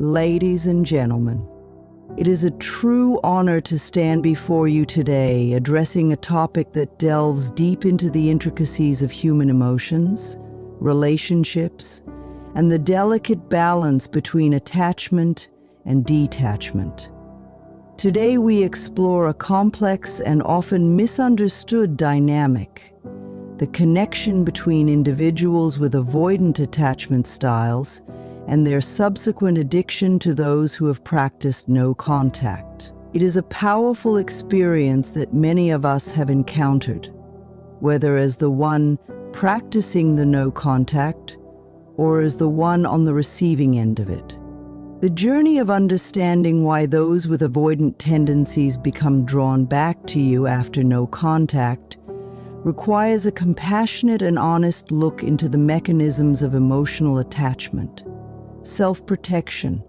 Ladies and gentlemen, it is a true honor to stand before you today addressing a topic that delves deep into the intricacies of human emotions, relationships, and the delicate balance between attachment and detachment. Today we explore a complex and often misunderstood dynamic, the connection between individuals with avoidant attachment styles and their subsequent addiction to those who have practiced no contact. It is a powerful experience that many of us have encountered, whether as the one practicing the no contact or as the one on the receiving end of it. The journey of understanding why those with avoidant tendencies become drawn back to you after no contact requires a compassionate and honest look into the mechanisms of emotional attachment, self-protection,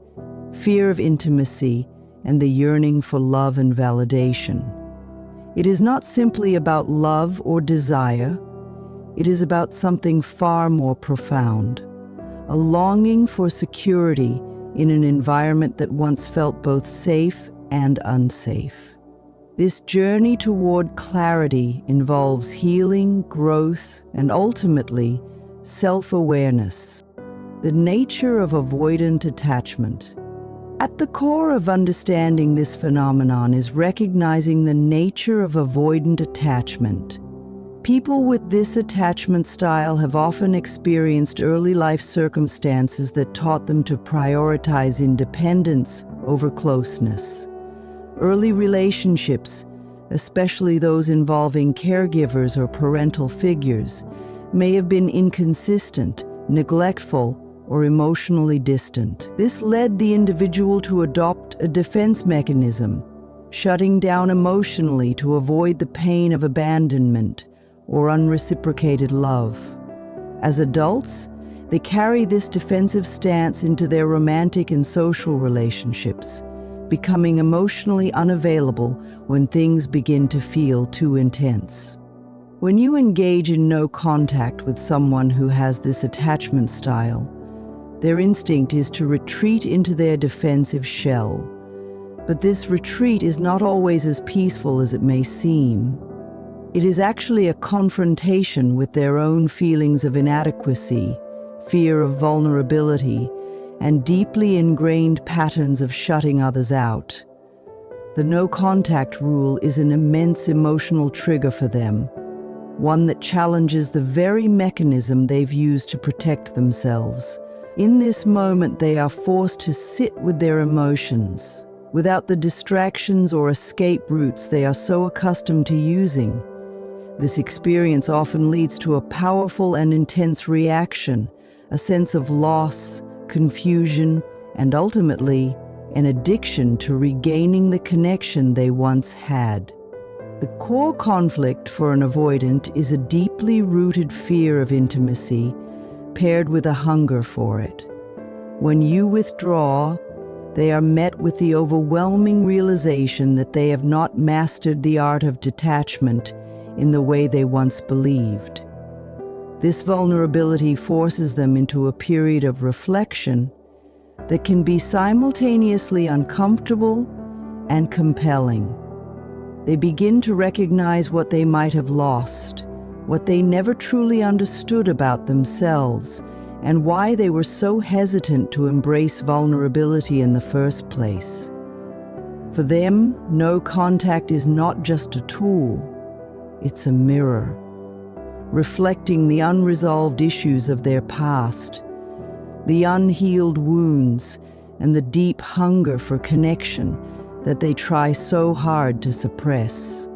fear of intimacy, and the yearning for love and validation. It is not simply about love or desire. It is about something far more profound, a longing for security in an environment that once felt both safe and unsafe. This journey toward clarity involves healing, growth, and ultimately, self-awareness. The nature of avoidant attachment. At the core of understanding this phenomenon is recognizing the nature of avoidant attachment. People with this attachment style have often experienced early life circumstances that taught them to prioritize independence over closeness. Early relationships, especially those involving caregivers or parental figures, may have been inconsistent, neglectful, or emotionally distant. This led the individual to adopt a defense mechanism, shutting down emotionally to avoid the pain of abandonment or unreciprocated love. As adults, they carry this defensive stance into their romantic and social relationships, becoming emotionally unavailable when things begin to feel too intense. When you engage in no contact with someone who has this attachment style, their instinct is to retreat into their defensive shell. But this retreat is not always as peaceful as it may seem. It is actually a confrontation with their own feelings of inadequacy, fear of vulnerability, and deeply ingrained patterns of shutting others out. The no contact rule is an immense emotional trigger for them, one that challenges the very mechanism they've used to protect themselves. In this moment, they are forced to sit with their emotions, without the distractions or escape routes they are so accustomed to using. This experience often leads to a powerful and intense reaction, a sense of loss, confusion, and ultimately, an addiction to regaining the connection they once had. The core conflict for an avoidant is a deeply rooted fear of intimacy, paired with a hunger for it. When you withdraw, they are met with the overwhelming realization that they have not mastered the art of detachment in the way they once believed. This vulnerability forces them into a period of reflection that can be simultaneously uncomfortable and compelling. They begin to recognize what they might have lost, what they never truly understood about themselves, and why they were so hesitant to embrace vulnerability in the first place. For them, no contact is not just a tool, it's a mirror, reflecting the unresolved issues of their past, the unhealed wounds, and the deep hunger for connection that they try so hard to suppress.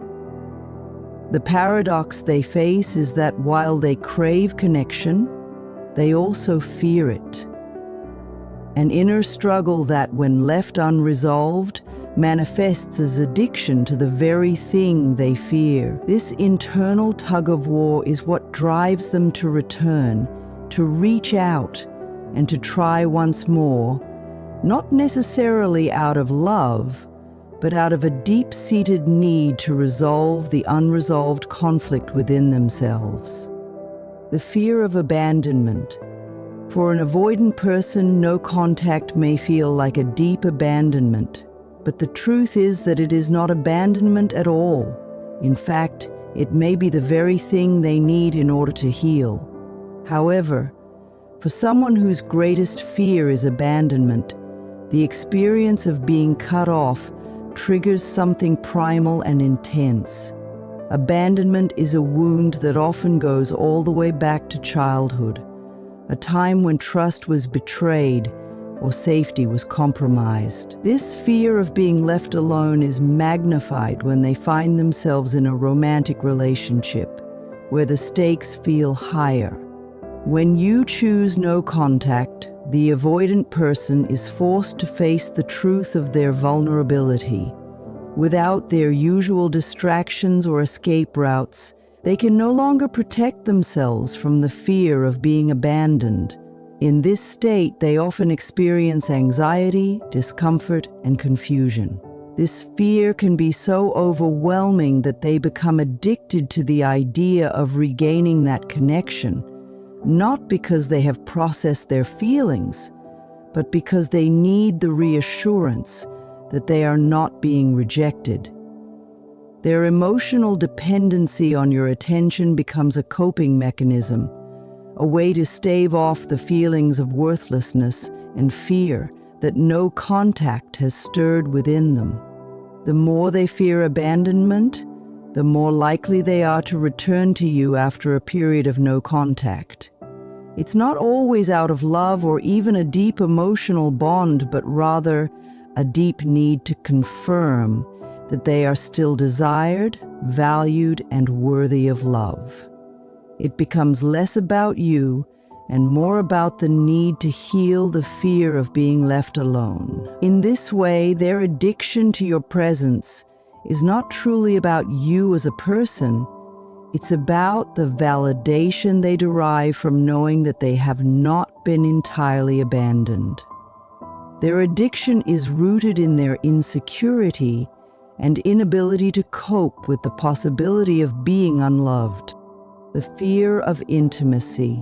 The paradox they face is that while they crave connection, they also fear it. An inner struggle that, when left unresolved, manifests as addiction to the very thing they fear. This internal tug-of-war is what drives them to return, to reach out, and to try once more, not necessarily out of love, but out of a deep-seated need to resolve the unresolved conflict within themselves. The fear of abandonment. For an avoidant person, no contact may feel like a deep abandonment, but the truth is that it is not abandonment at all. In fact, it may be the very thing they need in order to heal. However, for someone whose greatest fear is abandonment, the experience of being cut off triggers something primal and intense. Abandonment is a wound that often goes all the way back to childhood, a time when trust was betrayed or safety was compromised. This fear of being left alone is magnified when they find themselves in a romantic relationship, where the stakes feel higher. When you choose no contact, the avoidant person is forced to face the truth of their vulnerability. Without their usual distractions or escape routes, they can no longer protect themselves from the fear of being abandoned. In this state, they often experience anxiety, discomfort, and confusion. This fear can be so overwhelming that they become addicted to the idea of regaining that connection, not because they have processed their feelings, but because they need the reassurance that they are not being rejected. Their emotional dependency on your attention becomes a coping mechanism, a way to stave off the feelings of worthlessness and fear that no contact has stirred within them. The more they fear abandonment, the more likely they are to return to you after a period of no contact. It's not always out of love or even a deep emotional bond, but rather a deep need to confirm that they are still desired, valued, and worthy of love. It becomes less about you and more about the need to heal the fear of being left alone. In this way, their addiction to your presence is not truly about you as a person. It's about the validation they derive from knowing that they have not been entirely abandoned. Their addiction is rooted in their insecurity and inability to cope with the possibility of being unloved. The fear of intimacy.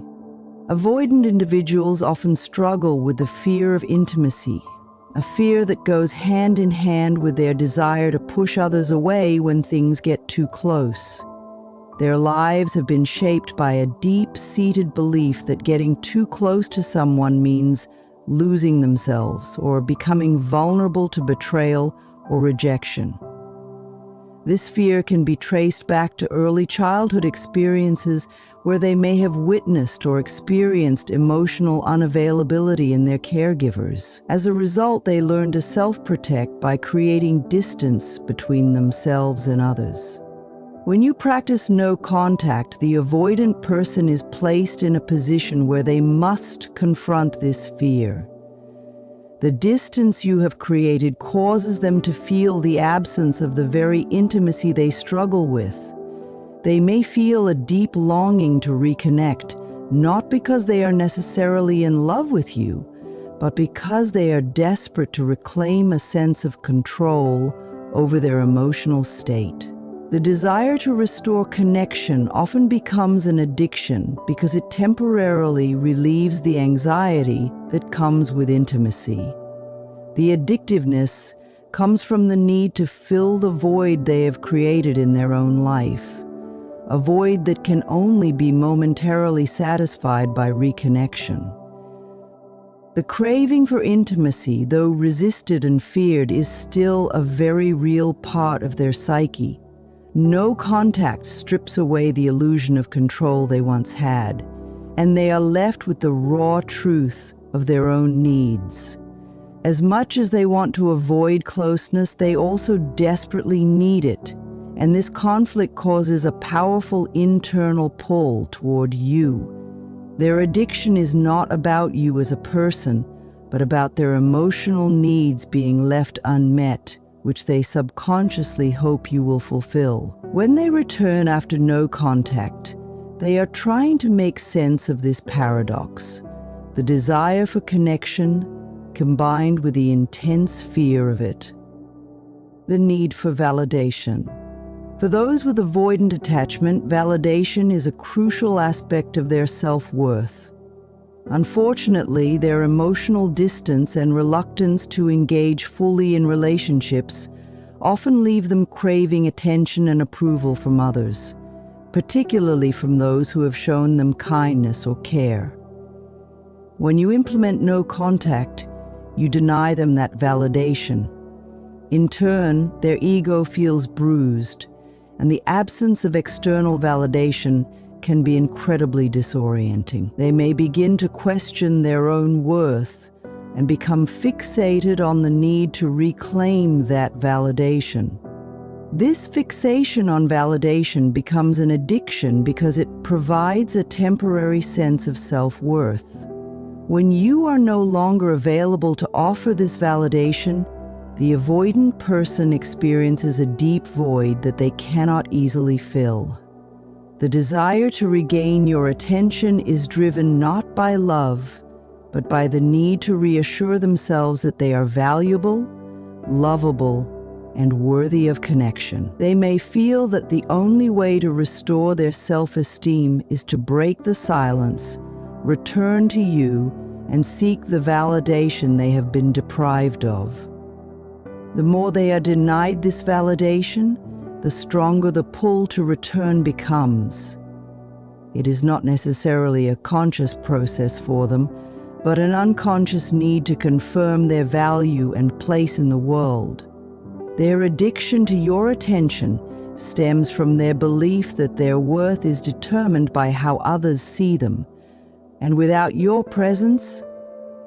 Avoidant individuals often struggle with the fear of intimacy, a fear that goes hand in hand with their desire to push others away when things get too close. Their lives have been shaped by a deep-seated belief that getting too close to someone means losing themselves or becoming vulnerable to betrayal or rejection. This fear can be traced back to early childhood experiences where they may have witnessed or experienced emotional unavailability in their caregivers. As a result, they learn to self-protect by creating distance between themselves and others. When you practice no contact, the avoidant person is placed in a position where they must confront this fear. The distance you have created causes them to feel the absence of the very intimacy they struggle with. They may feel a deep longing to reconnect, not because they are necessarily in love with you, but because they are desperate to reclaim a sense of control over their emotional state. The desire to restore connection often becomes an addiction because it temporarily relieves the anxiety that comes with intimacy. The addictiveness comes from the need to fill the void they have created in their own life, a void that can only be momentarily satisfied by reconnection. The craving for intimacy, though resisted and feared, is still a very real part of their psyche. No contact strips away the illusion of control they once had, and they are left with the raw truth of their own needs. As much as they want to avoid closeness, they also desperately need it, and this conflict causes a powerful internal pull toward you. Their addiction is not about you as a person, but about their emotional needs being left unmet, which they subconsciously hope you will fulfill. When they return after no contact, they are trying to make sense of this paradox, the desire for connection combined with the intense fear of it. The need for validation. For those with avoidant attachment, validation is a crucial aspect of their self-worth. Unfortunately, their emotional distance and reluctance to engage fully in relationships often leave them craving attention and approval from others, particularly from those who have shown them kindness or care. When you implement no contact, you deny them that validation. In turn, their ego feels bruised, and the absence of external validation can be incredibly disorienting. They may begin to question their own worth and become fixated on the need to reclaim that validation. This fixation on validation becomes an addiction because it provides a temporary sense of self-worth. When you are no longer available to offer this validation, the avoidant person experiences a deep void that they cannot easily fill. The desire to regain your attention is driven not by love, but by the need to reassure themselves that they are valuable, lovable, and worthy of connection. They may feel that the only way to restore their self-esteem is to break the silence, return to you, and seek the validation they have been deprived of. The more they are denied this validation, the stronger the pull to return becomes. It is not necessarily a conscious process for them, but an unconscious need to confirm their value and place in the world. Their addiction to your attention stems from their belief that their worth is determined by how others see them, and without your presence,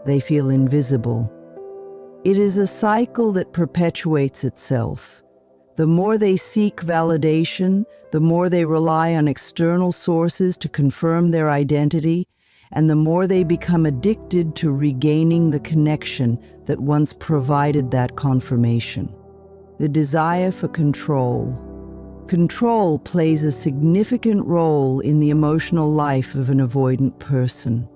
they feel invisible. It is a cycle that perpetuates itself. The more they seek validation, the more they rely on external sources to confirm their identity, and the more they become addicted to regaining the connection that once provided that confirmation. The desire for control. Control plays a significant role in the emotional life of an avoidant person.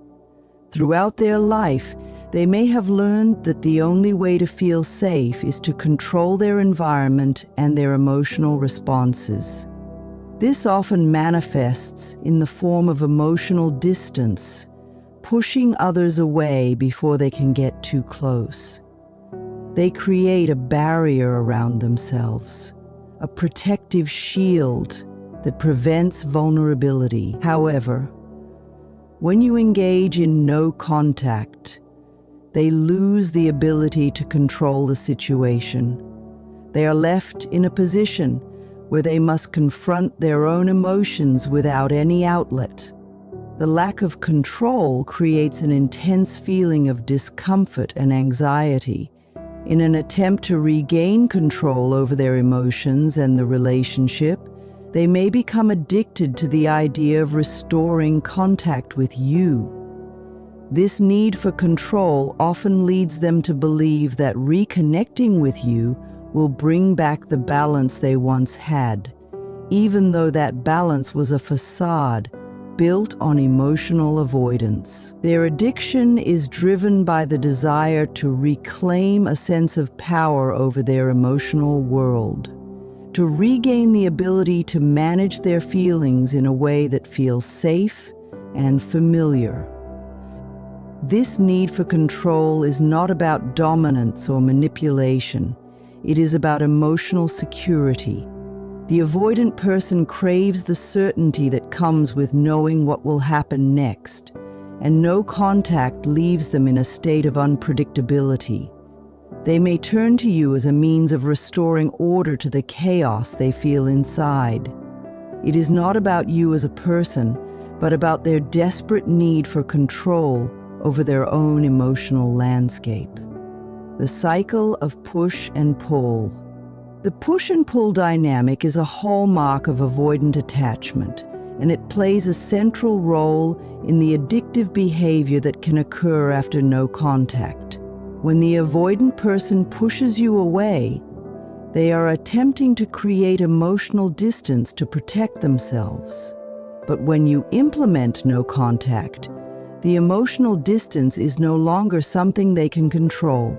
Throughout their life, they may have learned that the only way to feel safe is to control their environment and their emotional responses. This often manifests in the form of emotional distance, pushing others away before they can get too close. They create a barrier around themselves, a protective shield that prevents vulnerability. However, when you engage in no contact, they lose the ability to control the situation. They are left in a position where they must confront their own emotions without any outlet. The lack of control creates an intense feeling of discomfort and anxiety. In an attempt to regain control over their emotions and the relationship, they may become addicted to the idea of restoring contact with you. This need for control often leads them to believe that reconnecting with you will bring back the balance they once had, even though that balance was a facade built on emotional avoidance. Their addiction is driven by the desire to reclaim a sense of power over their emotional world, to regain the ability to manage their feelings in a way that feels safe and familiar. This need for control is not about dominance or manipulation. It is about emotional security. The avoidant person craves the certainty that comes with knowing what will happen next, and no contact leaves them in a state of unpredictability. They may turn to you as a means of restoring order to the chaos they feel inside. It is not about you as a person, but about their desperate need for control over their own emotional landscape. The cycle of push and pull. The push and pull dynamic is a hallmark of avoidant attachment, and it plays a central role in the addictive behavior that can occur after no contact. When the avoidant person pushes you away, they are attempting to create emotional distance to protect themselves. But when you implement no contact, the emotional distance is no longer something they can control.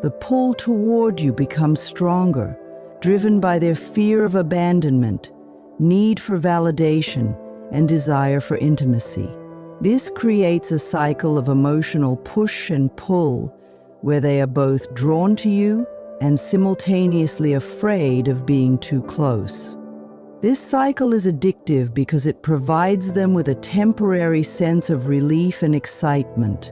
The pull toward you becomes stronger, driven by their fear of abandonment, need for validation, and desire for intimacy. This creates a cycle of emotional push and pull, where they are both drawn to you and simultaneously afraid of being too close. This cycle is addictive because it provides them with a temporary sense of relief and excitement.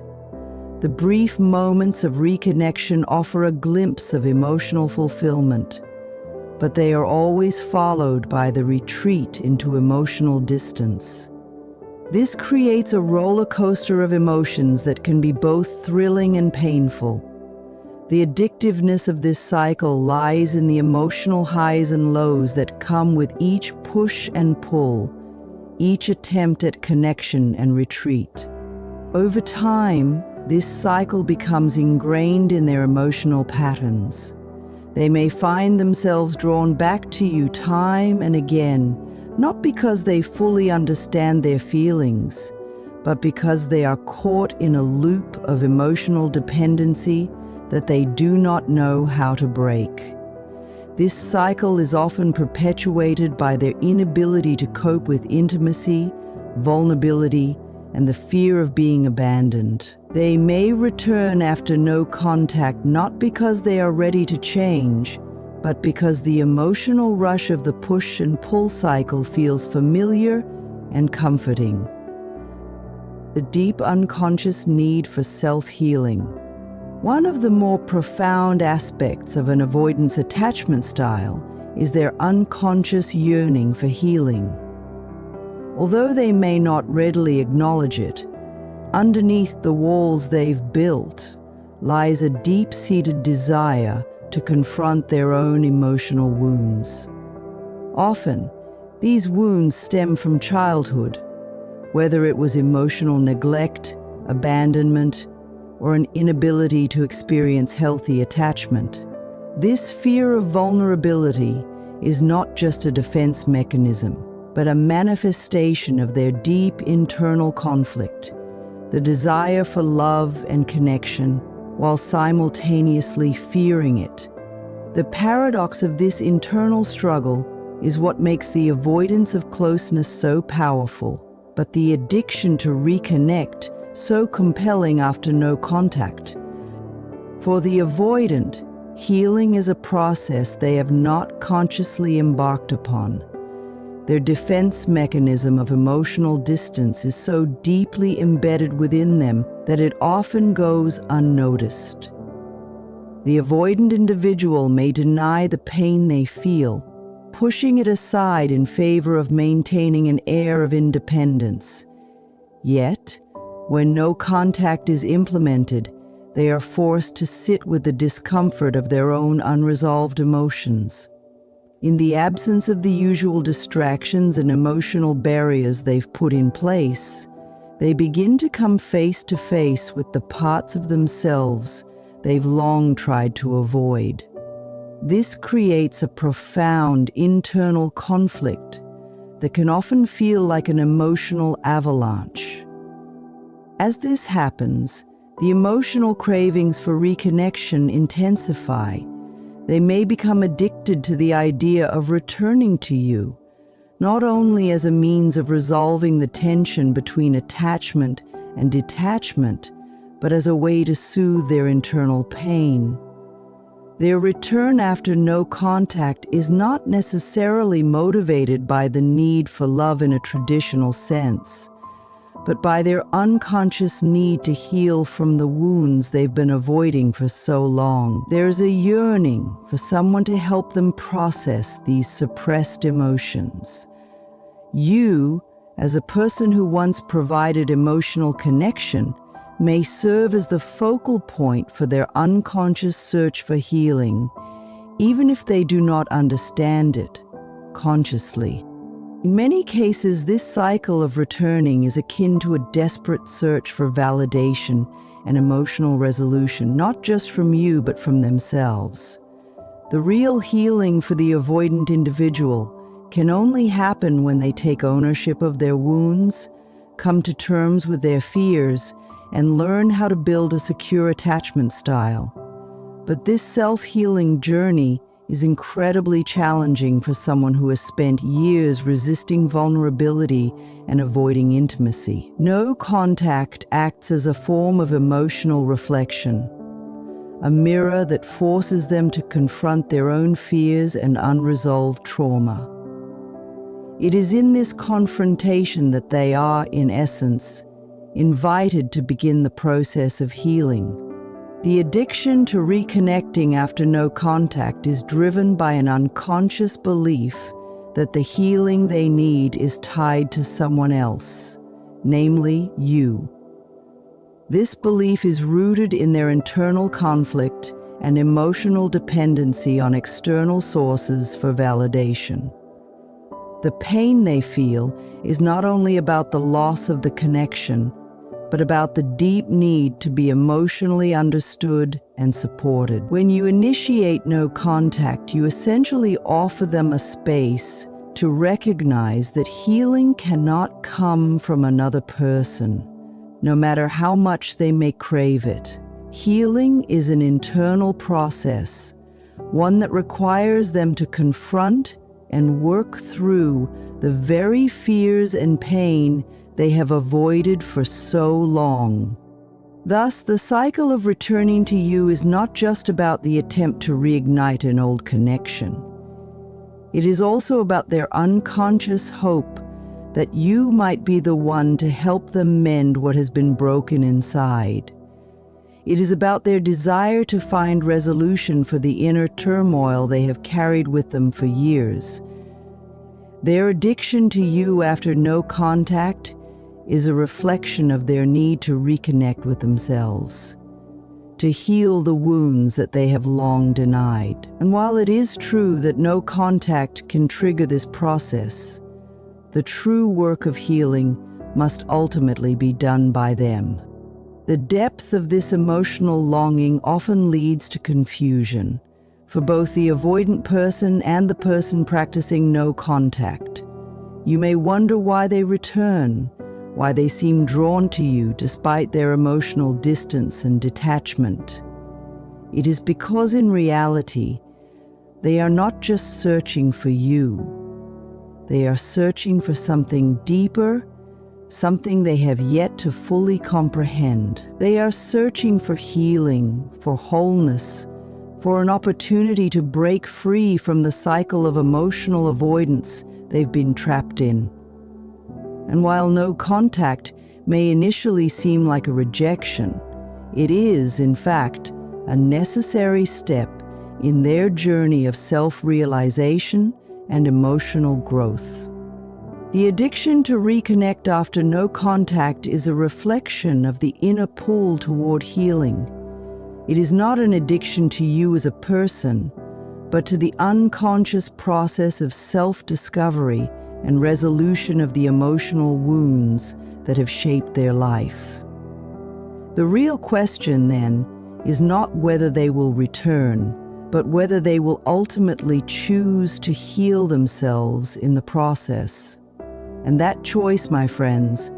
The brief moments of reconnection offer a glimpse of emotional fulfillment, but they are always followed by the retreat into emotional distance. This creates a roller coaster of emotions that can be both thrilling and painful. The addictiveness of this cycle lies in the emotional highs and lows that come with each push and pull, each attempt at connection and retreat. Over time, this cycle becomes ingrained in their emotional patterns. They may find themselves drawn back to you time and again, not because they fully understand their feelings, but because they are caught in a loop of emotional dependency that they do not know how to break. This cycle is often perpetuated by their inability to cope with intimacy, vulnerability, and the fear of being abandoned. They may return after no contact not because they are ready to change, but because the emotional rush of the push and pull cycle feels familiar and comforting. The deep unconscious need for self-healing. One of the more profound aspects of an avoidance attachment style is their unconscious yearning for healing. Although they may not readily acknowledge it, underneath the walls they've built lies a deep-seated desire to confront their own emotional wounds. Often, these wounds stem from childhood, whether it was emotional neglect, abandonment, or an inability to experience healthy attachment. This fear of vulnerability is not just a defense mechanism, but a manifestation of their deep internal conflict, the desire for love and connection, while simultaneously fearing it. The paradox of this internal struggle is what makes the avoidance of closeness so powerful, but the addiction to reconnect so compelling after no contact. For the avoidant, healing is a process they have not consciously embarked upon. Their defense mechanism of emotional distance is so deeply embedded within them that it often goes unnoticed. The avoidant individual may deny the pain they feel, pushing it aside in favor of maintaining an air of independence. Yet, when no contact is implemented, they are forced to sit with the discomfort of their own unresolved emotions. In the absence of the usual distractions and emotional barriers they've put in place, they begin to come face to face with the parts of themselves they've long tried to avoid. This creates a profound internal conflict that can often feel like an emotional avalanche. As this happens, the emotional cravings for reconnection intensify. They may become addicted to the idea of returning to you, not only as a means of resolving the tension between attachment and detachment, but as a way to soothe their internal pain. Their return after no contact is not necessarily motivated by the need for love in a traditional sense, but by their unconscious need to heal from the wounds they've been avoiding for so long. There's a yearning for someone to help them process these suppressed emotions. You, as a person who once provided emotional connection, may serve as the focal point for their unconscious search for healing, even if they do not understand it consciously. In many cases, this cycle of returning is akin to a desperate search for validation and emotional resolution, not just from you, but from themselves. The real healing for the avoidant individual can only happen when they take ownership of their wounds, come to terms with their fears, and learn how to build a secure attachment style. But this self-healing journey is incredibly challenging for someone who has spent years resisting vulnerability and avoiding intimacy. No contact acts as a form of emotional reflection, a mirror that forces them to confront their own fears and unresolved trauma. It is in this confrontation that they are, in essence, invited to begin the process of healing. The addiction to reconnecting after no contact is driven by an unconscious belief that the healing they need is tied to someone else, namely you. This belief is rooted in their internal conflict and emotional dependency on external sources for validation. The pain they feel is not only about the loss of the connection, but about the deep need to be emotionally understood and supported. When you initiate no contact, you essentially offer them a space to recognize that healing cannot come from another person, no matter how much they may crave it. Healing is an internal process, one that requires them to confront and work through the very fears and pain they have avoided for so long. Thus, the cycle of returning to you is not just about the attempt to reignite an old connection. It is also about their unconscious hope that you might be the one to help them mend what has been broken inside. It is about their desire to find resolution for the inner turmoil they have carried with them for years. Their addiction to you after no contact is a reflection of their need to reconnect with themselves, to heal the wounds that they have long denied. And while it is true that no contact can trigger this process, the true work of healing must ultimately be done by them. The depth of this emotional longing often leads to confusion for both the avoidant person and the person practicing no contact. You may wonder why they return, why they seem drawn to you despite their emotional distance and detachment. It is because in reality, they are not just searching for you. They are searching for something deeper, something they have yet to fully comprehend. They are searching for healing, for wholeness, for an opportunity to break free from the cycle of emotional avoidance they've been trapped in. And while no contact may initially seem like a rejection, it is, in fact, a necessary step in their journey of self-realization and emotional growth. The addiction to reconnect after no contact is a reflection of the inner pull toward healing. It is not an addiction to you as a person, but to the unconscious process of self-discovery and resolution of the emotional wounds that have shaped their life. The real question, then, is not whether they will return, but whether they will ultimately choose to heal themselves in the process. And that choice, my friends,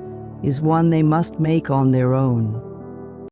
is one they must make on their own.